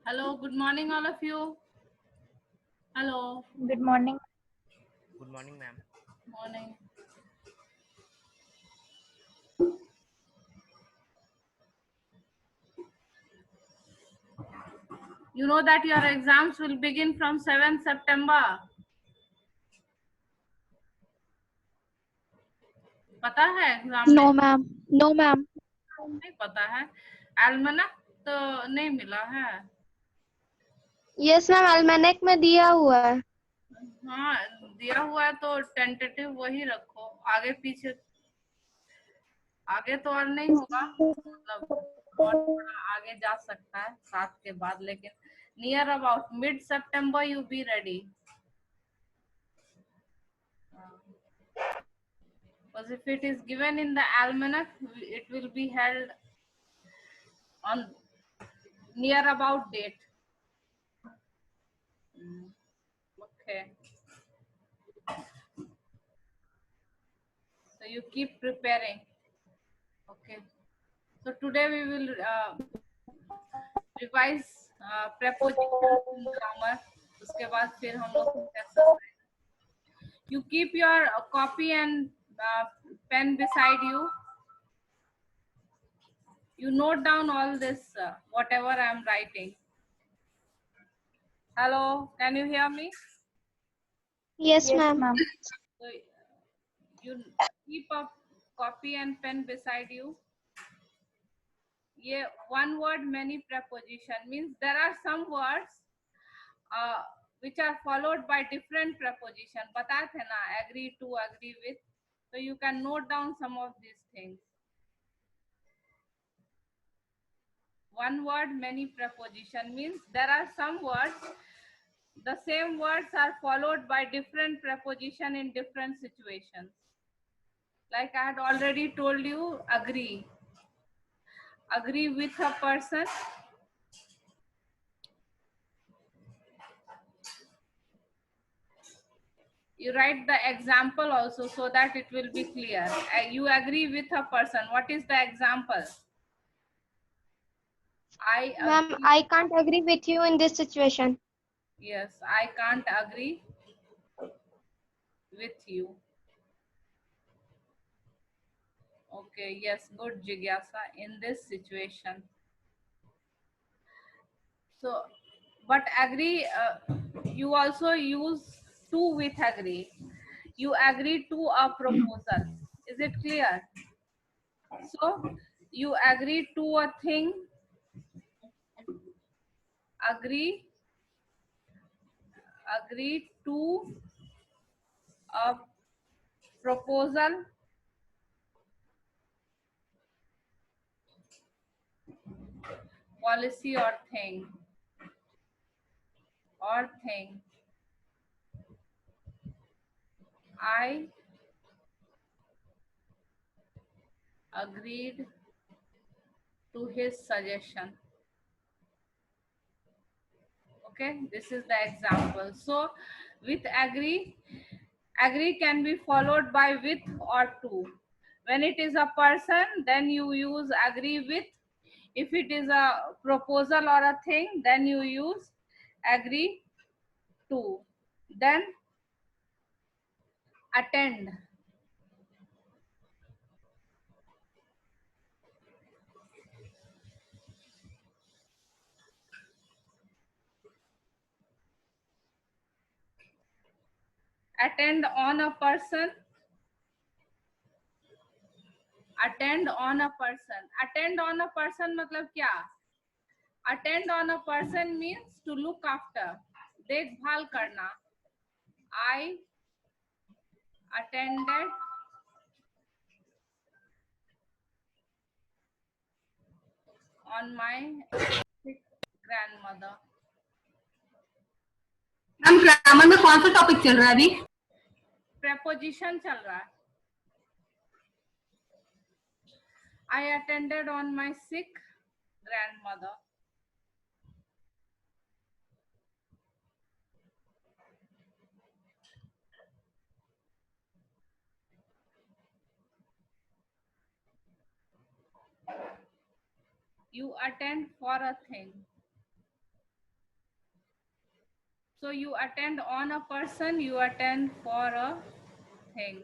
Hello, good morning, all of you. Hello. Good morning. Good morning, ma'am. Morning. You know that your exams will begin from 7th September. पता है exam? No, ma'am. No, ma'am. नहीं पता है। एल्मनक तो नहीं मिला है। Yes, ma'am. Almanac में दिया हुआ है. हाँ दिया हुआ है तो टेंटेटिव वही रखो, आगे पीछे आगे तो और नहीं होगा, मतलब और थोड़ा आगे जा सकता है 7 के बाद, लेकिन near about mid September you be ready. Because if it is given in the almanac, it will be held on near about date. Okay. So you keep preparing. Okay. So today we will revise preposition grammar. उसके बाद फिर हम लोग exercise. You keep your copy and pen beside you. You note down all this, whatever I am writing. Hello, can you hear me? Yes, ma'am. So you keep a copy and pen beside you. Yeah, one word many preposition means there are some words which are followed by different preposition. बताए थे ना, agree to, agree with. So you can note down some of these things. One word many preposition means there are some words, the same words are followed by different preposition in different situations. Like I had already told you, agree. Agree with a person. You write the example also so that it will be clear. You agree with a person. What is the example? Ma'am, I can't agree with you in this situation. Yes, I can't agree with you. Okay, yes, good Jigyasa, in this situation. So, but agree, you also use to with agree. You agree to a proposal. Is it clear? So, you agree to a thing, agree to a proposal, policy or thing. I agreed to his suggestion. Okay, this is the example. So with agree can be followed by with or to. When it is a person, then you use agree with. If it is a proposal or a thing, then you use agree to. Then attend. Attend on a person. Attend on a person. Attend on a person मतलब क्या? Attend on a person means to look after, देखभाल करना. I attended on my sick grandmother. Ma'am grammar में कौन सा topic चल रहा है अभी? preposition चल रहा है. I attended on my sick grandmother. You attend for a thing. So you attend on a person, you attend for a thing.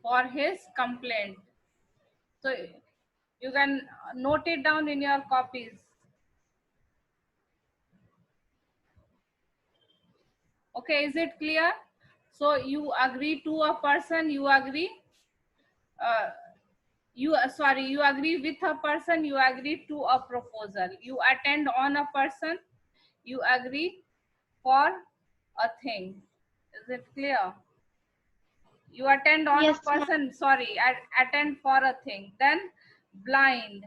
For his complaint. So you can note it down in your copies. Okay, is it clear? So you agree to a person, you agree, you agree with a person, you agree to a proposal. You attend on a person, you agree for a thing. Is it clear? You attend on Yes, a person, attend for a thing. Then blind.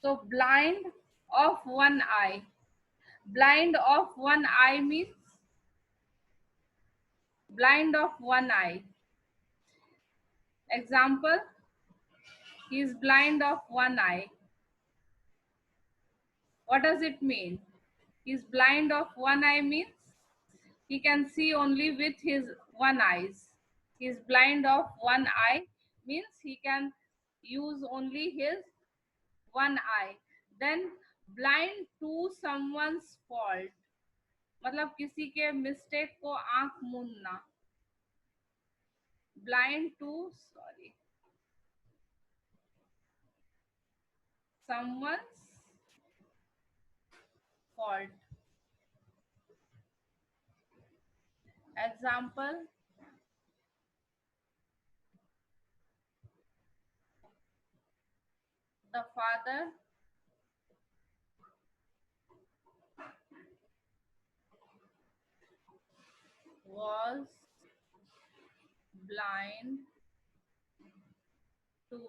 So blind of one eye. Blind of one eye means blind of one eye. Example, he is blind of one eye. What does it mean? He is blind of one eye means he can see only with his one eyes. He is blind of one eye means he can use only his one eye. Then blind to someone's fault. मतलब किसी के mistake को आंख मूंदना. Blind to someone's fault. Example, the father was blind to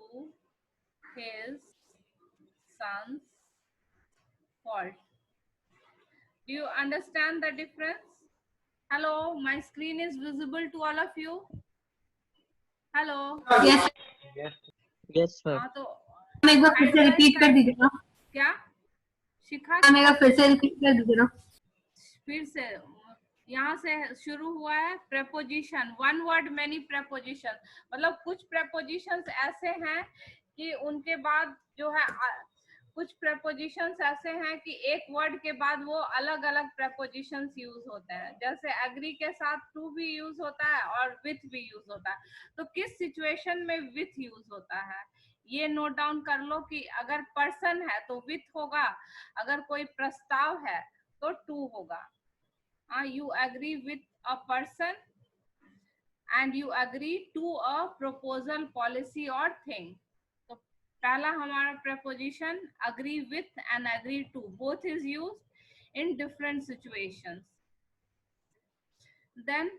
his son's fault. Do you understand the difference? Hello, my screen is visible to all of you. Hello. Yes. Yes, sir. हाँ तो ma'am एक बार फिर से repeat कर दीजिएगा. क्या शिखा? Ma'am एक बार फिर से रिपीट कर दीजिएगा. फिर से यहाँ से शुरू हुआ है preposition. One word many preposition. मतलब कुछ prepositions ऐसे हैं कि उनके बाद जो है कुछ prepositions ऐसे हैं कि एक word के बाद वो अलग अलग prepositions use होते हैं. जैसे agree के साथ to भी use होता है और with भी use होता है. तो किस situation में with use होता है ये नोट डाउन कर लो कि अगर पर्सन है तो विथ होगा, अगर कोई प्रस्ताव है तो टू होगा. You agree with a person and you agree to a proposal, policy or thing. तो पहला हमारा preposition agree with and agree to, both is used in different situations. Then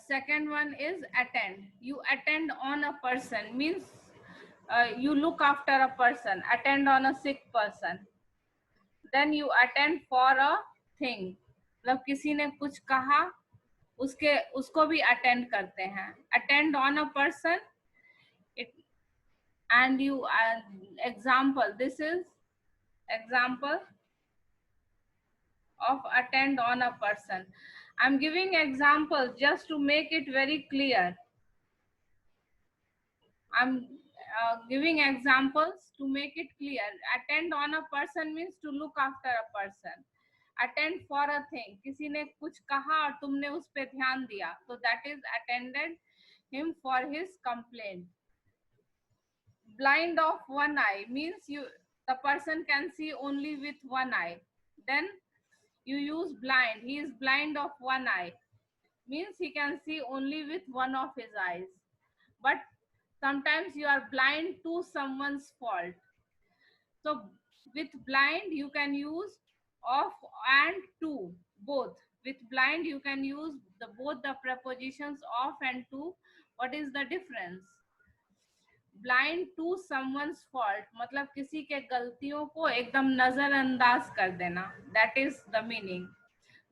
second one is attend. You attend on a person means you look after a person, attend on a sick person. Then you attend for a thing. मतलब किसी ने कुछ कहा उसको भी attend करते हैं. Attend on a person and you example, this is example of attend on a person. I'm giving examples just to make it very clear. I'm giving examples to make it clear. Attend on a person means to look after a person. Attend for a thing, किसी ने कुछ कहा और तुमने उस पे ध्यान दिया, तो that is attended him for his complaint. Blind of one eye means the person can see only with one eye. Then You use blind. He is blind of one eye. Means he can see only with one of his eyes. But sometimes you are blind to someone's fault. So with blind you can use of and to, both. With blind you can use both the prepositions of and to. What is the difference? Blind to someone's fault मतलब किसी के गलतियों को एकदम नजरअंदाज कर देना. That is the meaning.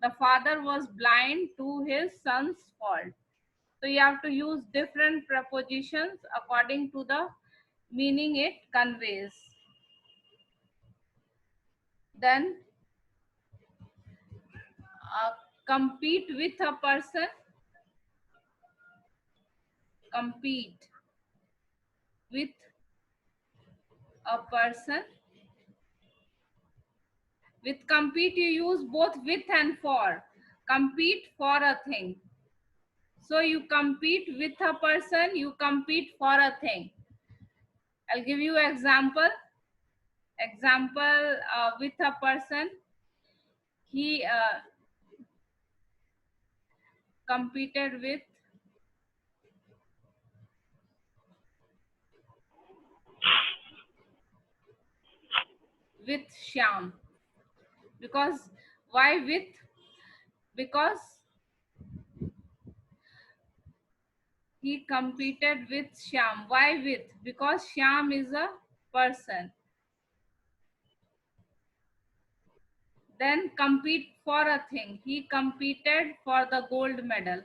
The father was blind to his son's fault. So you have to use different prepositions according to the meaning it conveys. Then compete with a person. Compete with a person. With compete you use both with and for. Compete for a thing. So you compete with a person, you compete for a thing. I'll give you example. Example with a person. He competed with Shyam. Because why with? Because he competed with Shyam. Why with? Because Shyam is a person. Then compete for a thing. He competed for the gold medal.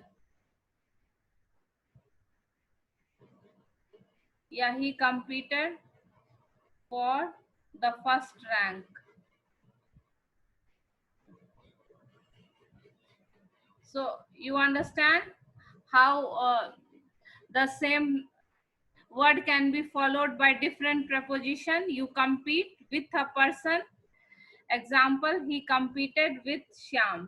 Yeah, he competed for the first rank. So you understand how the same word can be followed by different preposition. You compete with a person. Example, he competed with Shyam.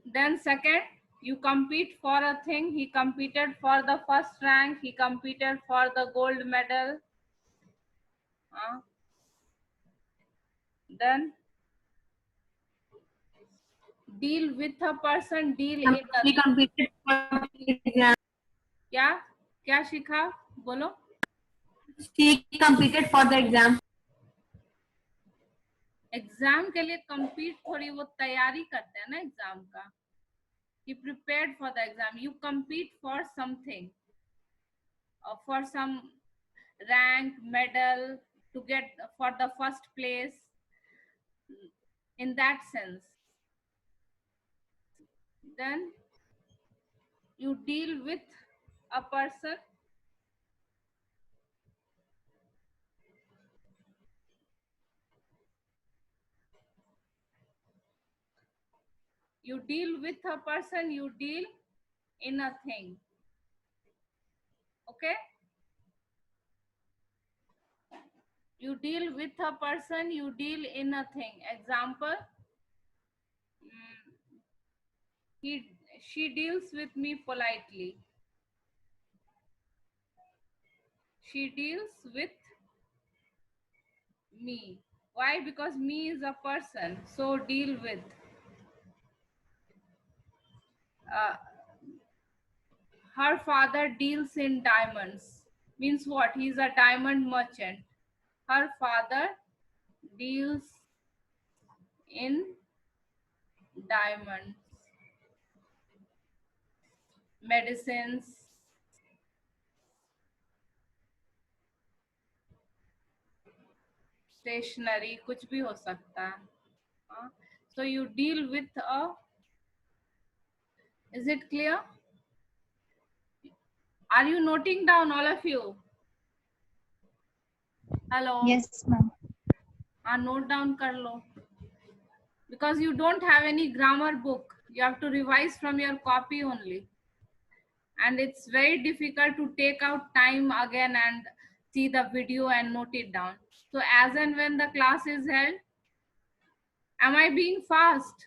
Then second, you compete for a thing. He competed for the first rank. He competed for the gold medal. Then deal with a person, deal in a He competed for the exam. क्या क्या सीखा बोलो. She competed for the exam. Exam के लिए compete थोड़ी वो तैयारी करते हैं ना एग्जाम का. He prepared for the exam. You compete for something, for some rank, medal, to get for the first place. In that sense. Then you deal with a person. You deal with a person, you deal in a thing. Okay? You deal with a person, you deal in a thing. Example, she deals with me politely. She deals with me. Why? Because me is a person, so deal with. Her father deals in diamonds. Means what? He's a diamond merchant. Her father deals in diamonds. Medicines. Stationery, कुछ भी हो सकता है. So you deal with a. Is it clear? Are you noting down, all of you? Hello. Yes, ma'am. Note down kar lo. Because you don't have any grammar book. You have to revise from your copy only. And it's very difficult to take out time again and see the video and note it down. So as and when the class is held, am I being fast?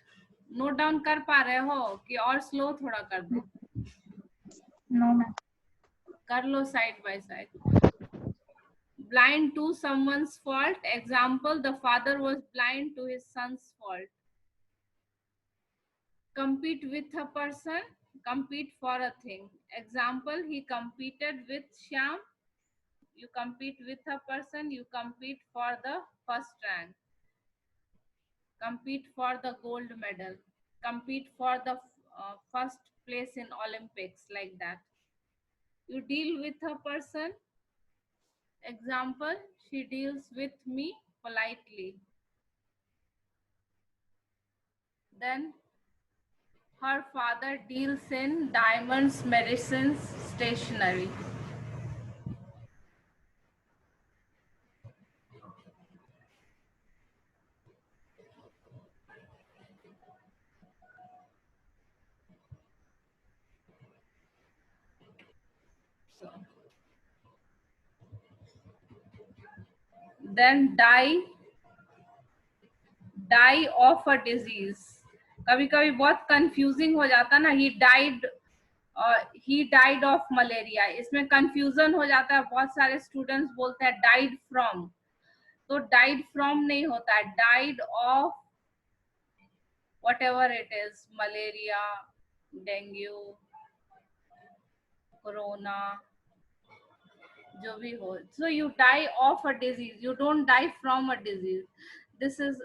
Note down कर पा रहे हो कि और slow थोड़ा कर दो? No, ma'am. कर लो side by side. blind to someone's fault. Example, the father was blind to his son's fault. Compete with a person, compete for a thing. Example, he competed with Shyam. You compete with a person, you compete for the first rank, compete for the gold medal, compete for the first place in Olympics, like that. You deal with a person. Example, she deals with me politely. Then her father deals in diamonds, medicines, stationery. So, then die of a disease. कभी कभी बहुत confusing हो जाता ना, he died of malaria. इसमें confusion हो जाता है, बहुत सारे स्टूडेंट्स बोलते हैं died from, तो died from नहीं होता है, died of whatever it is, malaria, dengue, corona, जो भी हो. So you die of a disease, you don't die from a disease. This is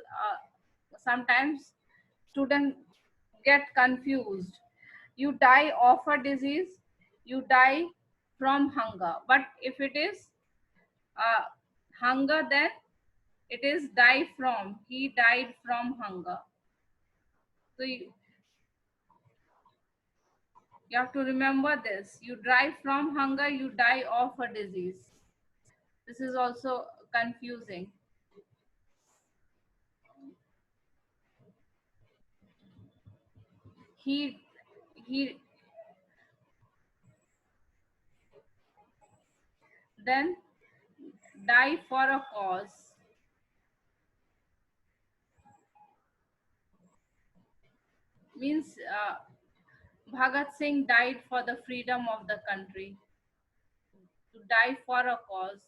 sometimes students get confused. You die of a disease, you die from hunger. But if it is hunger, then it is die from. He died from hunger. So you have to remember this. You die from hunger, you die of a disease. This is also confusing. He then die for a cause. Means Bhagat Singh died for the freedom of the country. To die for a cause.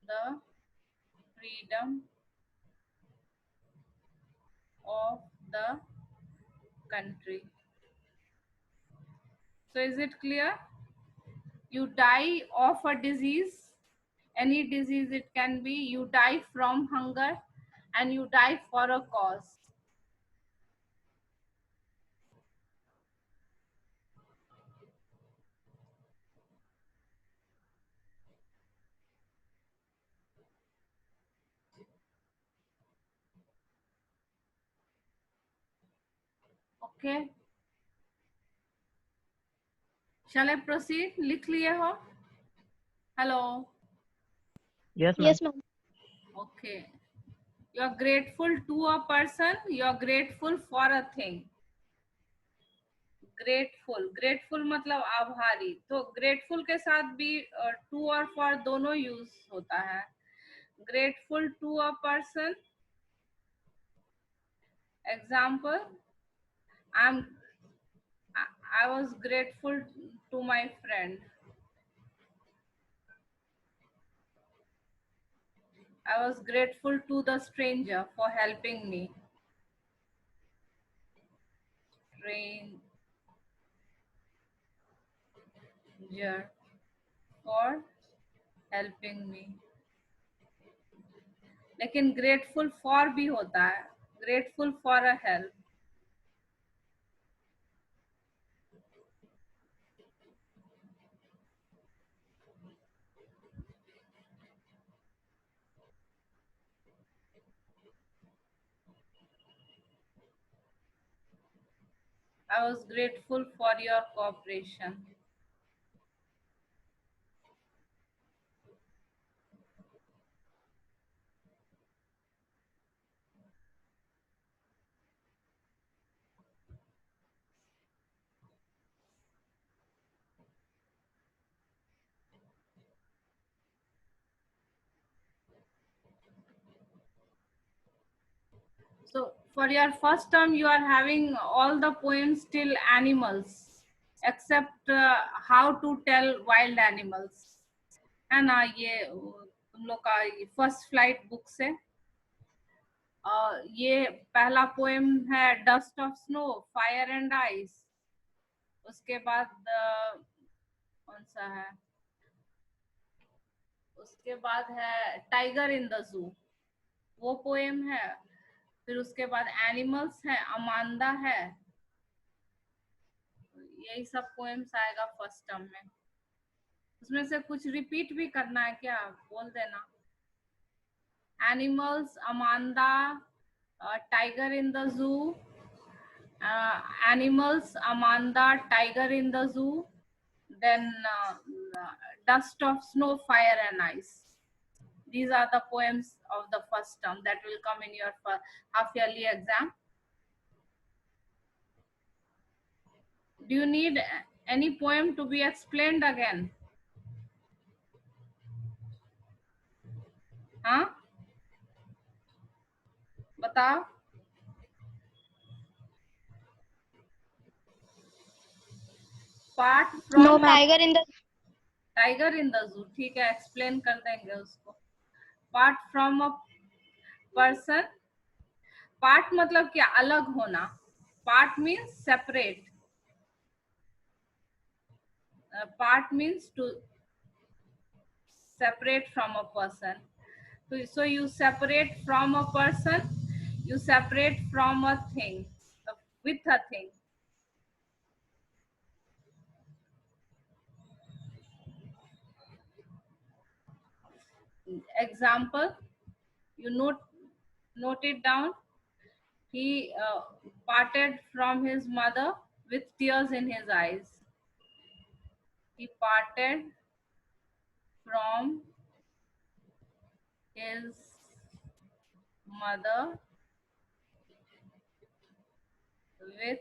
The freedom of the country. So is it clear? You die of a disease, any disease it can be, you die from hunger, and you die for a cause. Okay. Shall I proceed? लिख लिए हो? Hello. Yes, ma'am. Yes, ma'am. Okay. You are grateful to a person, you are grateful for a thing. Grateful मतलब आभारी. तो grateful के साथ भी to और for दोनों यूज होता है. Grateful to a person. Example, I was grateful to my friend. I was grateful to the stranger for helping me. Stranger for helping me. लेकिन grateful for भी होता है. Grateful for a help. I was grateful for your cooperation. For your first term, you are having all the poems till animals, except how to tell wild animals. है ना, ये तुम लोग का फर्स्ट फ्लाइट बुक से। ये पहला poem है dust of snow, fire and ice. उसके बाद कौन सा है, उसके बाद है टाइगर इन द जू, वो पोएम है। फिर उसके बाद एनिमल्स है, अमांदा है। यही सब पोएम्स आएगा फर्स्ट टर्म में। उसमें से कुछ रिपीट भी करना है क्या, बोल देना। Animals, Amanda, tiger in the जू, animals, Amanda, tiger in the zoo, then dust of snow, fire and ice. These are the poems of the first term that will come in your half yearly exam. Do you need any poem to be explained again? हाँ, बताओ। Part from No, tiger in the tiger in the zoo, ठीक है, explain कर देंगे उसको। Part from a person, part मतलब क्या, अलग होना। Part means separate, part means to separate from a person. So you separate from a person, you separate from a thing, with a thing. Example, you note it down. He parted from his mother with tears in his eyes. He parted from his mother with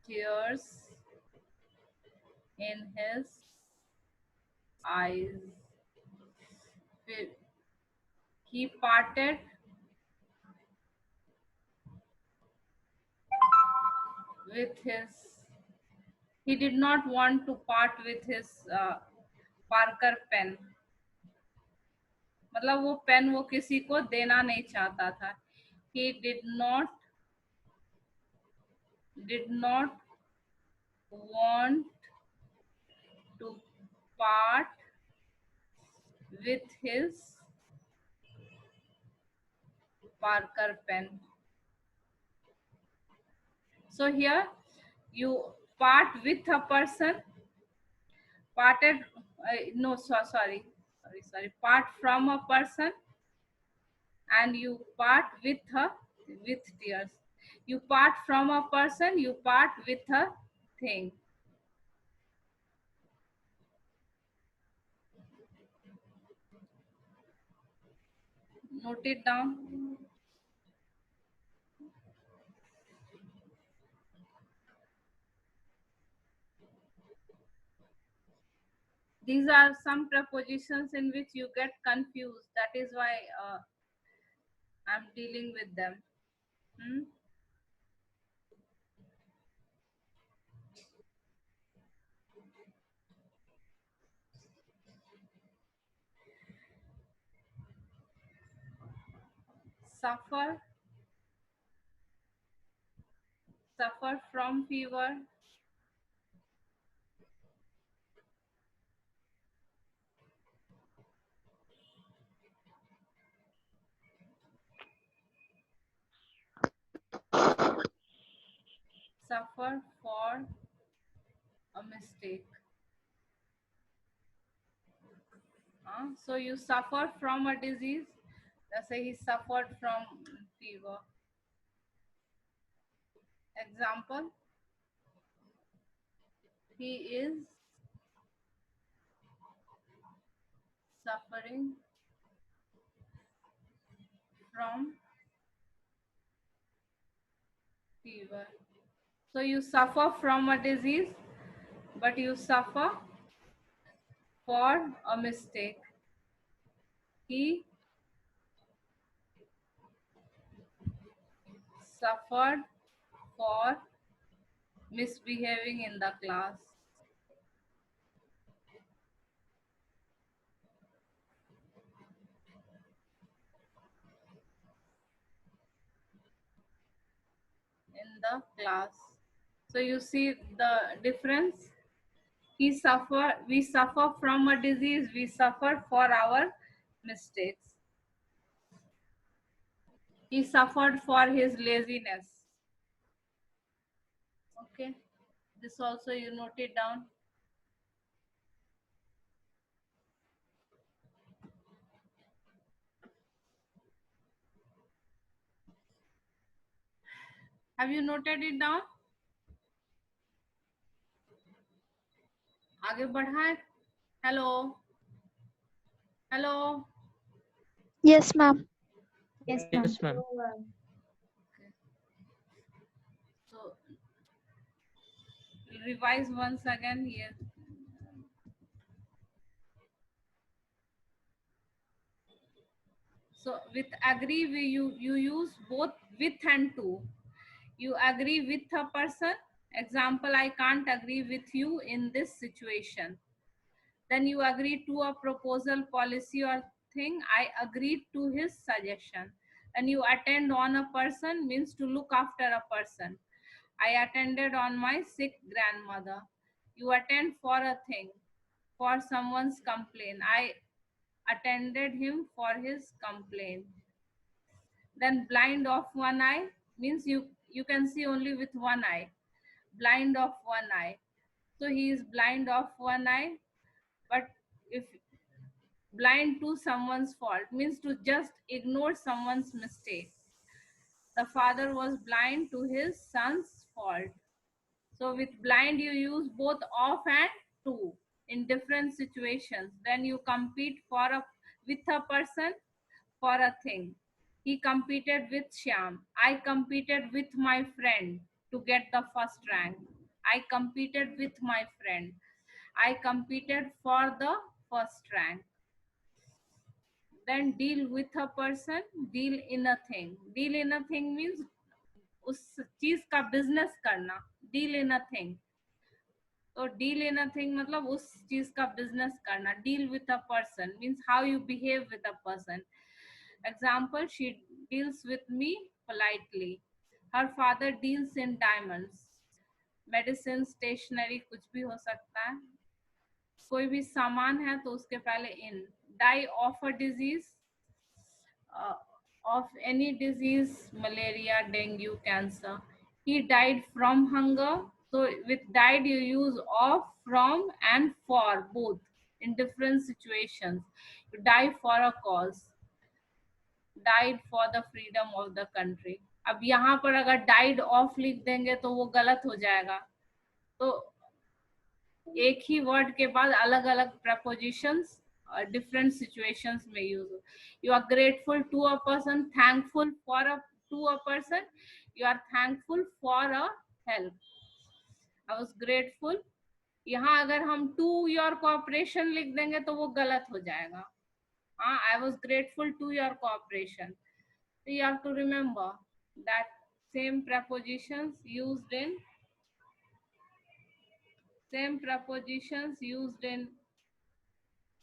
tears in his eyes. He parted with his, he did not want to part with his Parker pen. मतलब वो pen वो किसी को देना नहीं चाहता था। He did not want to part with his Parker pen. So here you part with a person, parted, no, sorry, part from a person, and you part with her, with tears. You part from a person, you part with a thing. Note it down. These are some prepositions in which you get confused. That is why I'm dealing with them. Suffer from fever. Suffer for a mistake. So you suffer from a disease. Let's say he suffered from fever. Example, he is suffering from fever. So you suffer from a disease, but you suffer for a mistake. He suffered for misbehaving in the class. In the class. So you see the difference. We suffer from a disease, we suffer for our mistakes. He suffered for his laziness. Okay, this also you note it down. Have you noted it down? आगे बढ़ाएं. Hello. Hello. Yes, ma'am. Yes, ma'am. So revise once again here. So with agree, you use both with and to. You agree with a person. Example, I can't agree with you in this situation. Then you agree to a proposal, policy or thing. I agreed to his suggestion. And you attend on a person means to look after a person. I attended on my sick grandmother. You attend for a thing, for someone's complaint. I attended him for his complaint. Then blind of one eye means you can see only with one eye. Blind of one eye. So he is blind of one eye. But if blind to someone's fault means to just ignore someone's mistake. The father was blind to his son's fault. So with blind you use both of and to in different situations. Then you compete with a person for a thing. He competed with Shyam. I competed with my friend to get the first rank. I competed with my friend. I competed for the first rank. Then deal with a person, deal in a thing. Deal in a thing means उस चीज का business करना. Deal in a thing. तो deal in a thing मतलब उस चीज का business करना. Deal with a person means how you behave with a person. Example, she deals with me politely. Her father deals in diamonds. Medicine, stationery कुछ भी हो सकता है. कोई भी सामान है तो उसके पहले in. Die of a disease, of any disease, malaria, dengue, cancer. He died from hunger. So with died you use of, from and for both in different situations. You die for a cause. Died for the freedom of the country. अब यहाँ पर अगर died of लिख देंगे तो वो गलत हो जाएगा. तो एक ही वर्ड के बाद अलग अलग prepositions different situations में use. You are grateful to a person, thankful to a person. You are thankful for a help. I was grateful. यहाँ अगर हम to your cooperation लिख देंगे तो वो गलत हो जाएगा. I was grateful to your cooperation. So you have to remember that same prepositions used in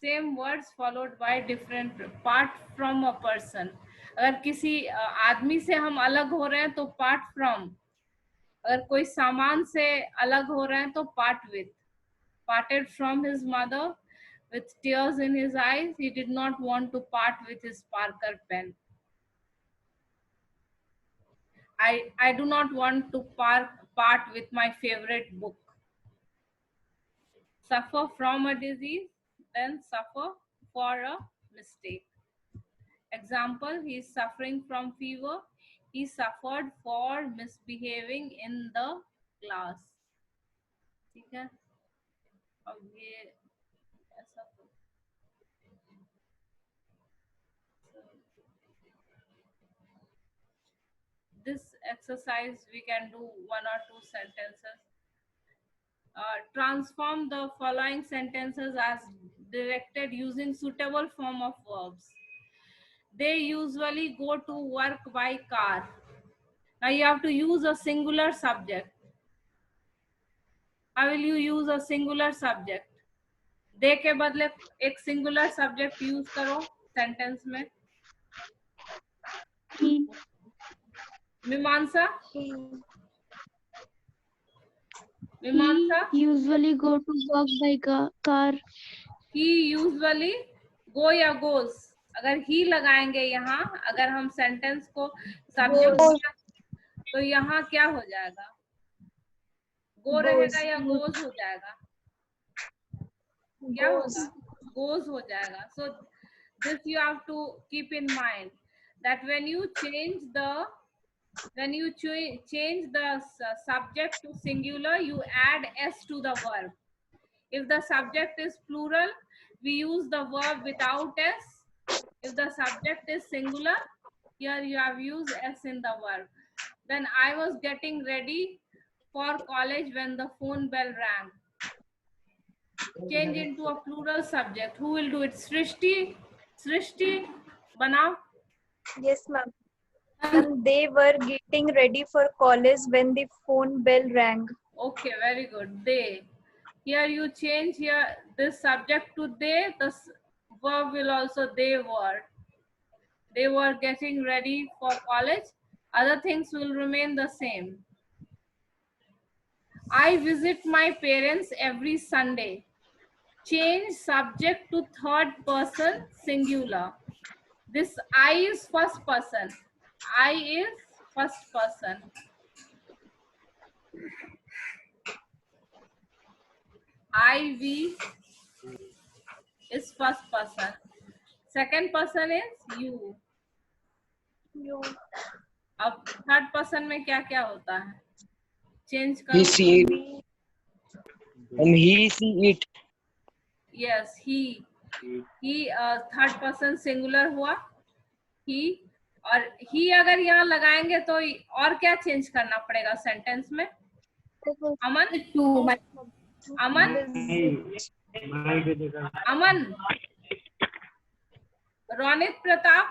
same words followed by different part from a person. अगर किसी आदमी से हम अलग हो रहे हैं तो part from. अगर कोई सामान से अलग हो रहे हैं तो part with. Parted from his mother with tears in his eyes. He did not want to part with his Parker pen. I do not want to part with my favorite book. Suffer from a disease, then suffer for a mistake. Example, he is suffering from fever. He suffered for misbehaving in the class. ठीक है. अब ये ऐसा this exercise we can do one or two sentences. Transform the following sentences as directed using suitable form of verbs. They usually go to work by car. Now you have to use a singular subject. How will you use a singular subject? दे के बदले एक singular subject use करो sentence में. He मीमांसा, He मीमांसा. usually go to work by car. He usually go या goes. अगर he लगाएंगे यहाँ, अगर हम sentence को subject Goes. तो यहाँ क्या हो जाएगा? go रहेगा या goes हो जाएगा? क्या goes. होगा? goes हो जाएगा. So this you have to keep in mind that when you change the subject to singular, you add s to the verb. If the subject is plural, we use the verb without s. If the subject is singular, here you have used s in the verb. Then I was getting ready for college when the phone bell rang. Change into a plural subject. Who will do it? Srishti? Srishti, Banao? Yes, ma'am. And they were getting ready for college when the phone bell rang. Okay, very good. They. Here you change here this subject to they. The verb will also they were. They were getting ready for college. Other things will remain the same. I visit my parents every Sunday. Change subject to third person singular. This I is first person. I is first person. I, we is first person. Second person is you. You. अब third person में क्या क्या होता है? Change He करो. see it. And he see it. Yes, he third person singular हुआ. he और he अगर यहाँ लगाएंगे तो और क्या चेंज करना पड़ेगा सेंटेंस में? अमन, अमन, अमन, Ronit Pratap,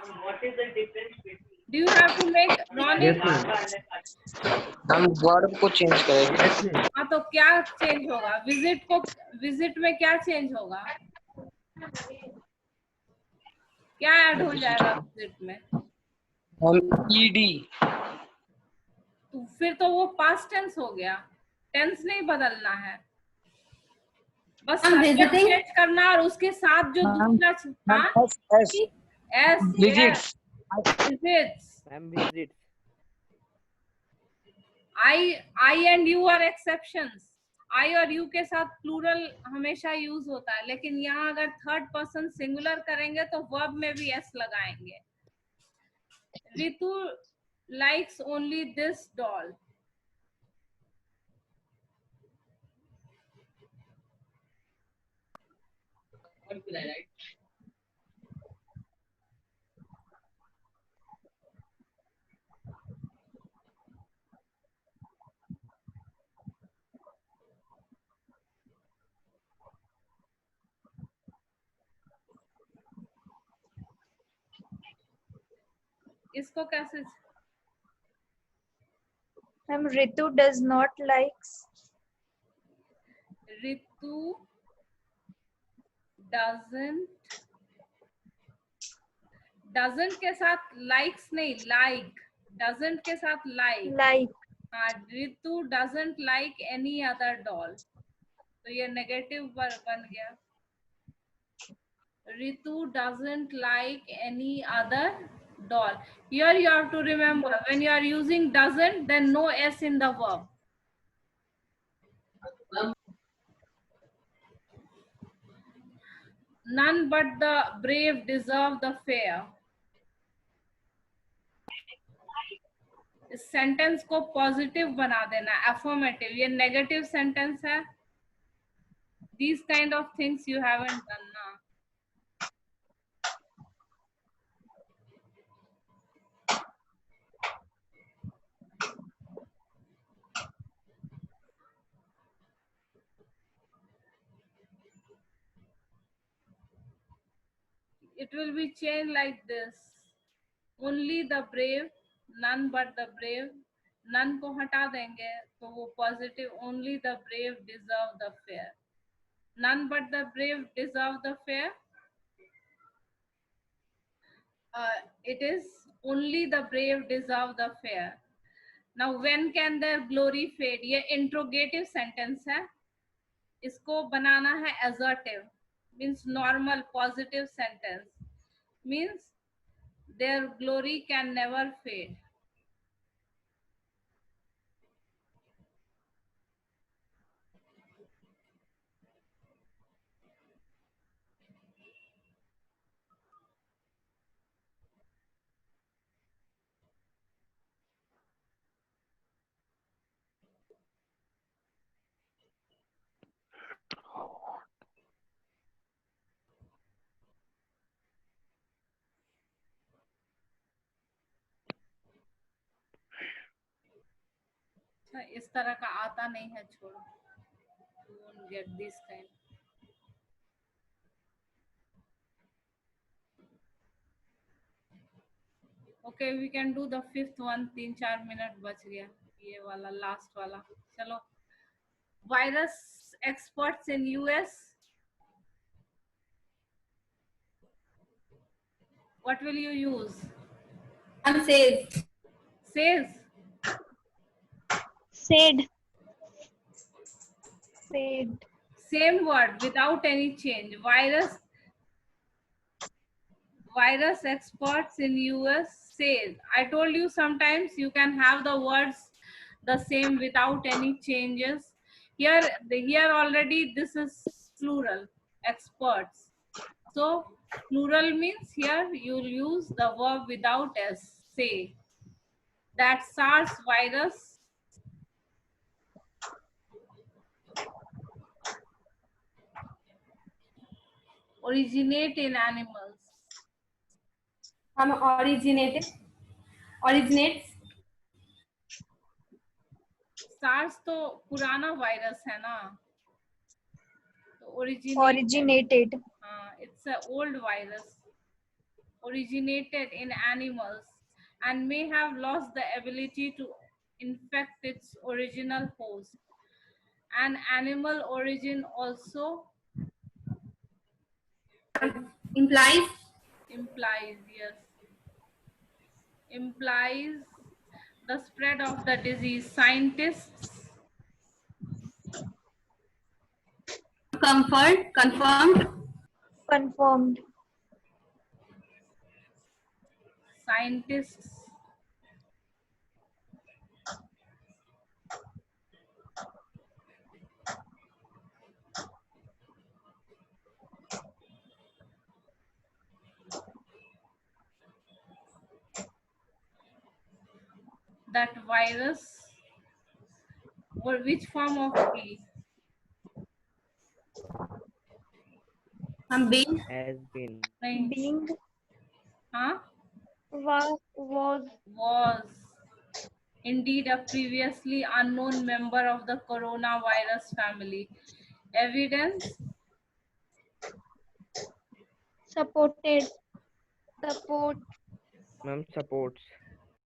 do you have to make Ronit? हम वर्ब को चेंज करेंगे. हाँ, तो क्या चेंज होगा? विजिट में क्या चेंज होगा? क्या ऐड हो जाएगा विजिट में? हम ed. तो फिर तो वो पास्ट टेंस हो गया. टेंस नहीं बदलना है, बस visiting- चेंज करना और उसके साथ जो दूसरा S Visits. Visits. Ma'am, visits. I and you are exceptions. I और you के साथ प्लूरल हमेशा यूज होता है, लेकिन यहाँ अगर थर्ड पर्सन सिंगुलर करेंगे तो वर्ब में भी एस लगाएंगे. Ritu likes only this doll. इसको कैसे? Ma'am, Ritu does not likes. Ritu doesn't के साथ likes नहीं, like. doesn't के साथ like. Like. हाँ, Ritu doesn't like any other doll. तो ये नेगेटिव बन गया. Ritu doesn't like any other doll. Here you have to remember, when you are using doesn't, then no s in the verb. None but the brave deserve the fair. इस sentence को positive बना देना, affirmative. ये negative sentence है. These kind of things you haven't done now. It will be changed like this. Only the brave, none but the brave none को हटा देंगे तो वो positive, only the brave deserve the fair, none but the brave deserve the fair, it is only the brave deserve the fair. Now when can their glory fade? ये interrogative sentence है, इसको बनाना है assertive, means normal positive sentence, means their glory can never fade. इस तरह का आता नहीं है, छोड़ो, you won't get this kind. Okay, we can do the fifth one. 3-4 minute बच गया, ये वाला लास्ट वाला. चलो, virus experts in US, what will you use? Says. Says. Said. Said. Same word without any change. Virus experts in US says. I told you sometimes you can have the words the same without any changes. Here already this is plural, experts. So plural means here you'll use the verb without s, say. That SARS virus originate in animals. Originates. SARS तो पुराना virus है ना, तो Originated. it's an old virus, originated in animals and may have lost the ability to infect its original host. An animal origin also Implies. Implies the spread of the disease. Scientists Confirmed. Scientists that virus, or which form of P? Being. Has been. नहीं, Being. हाँ, Was. indeed a previously unknown member of the coronavirus family. Evidence Supported. Ma'am, supports.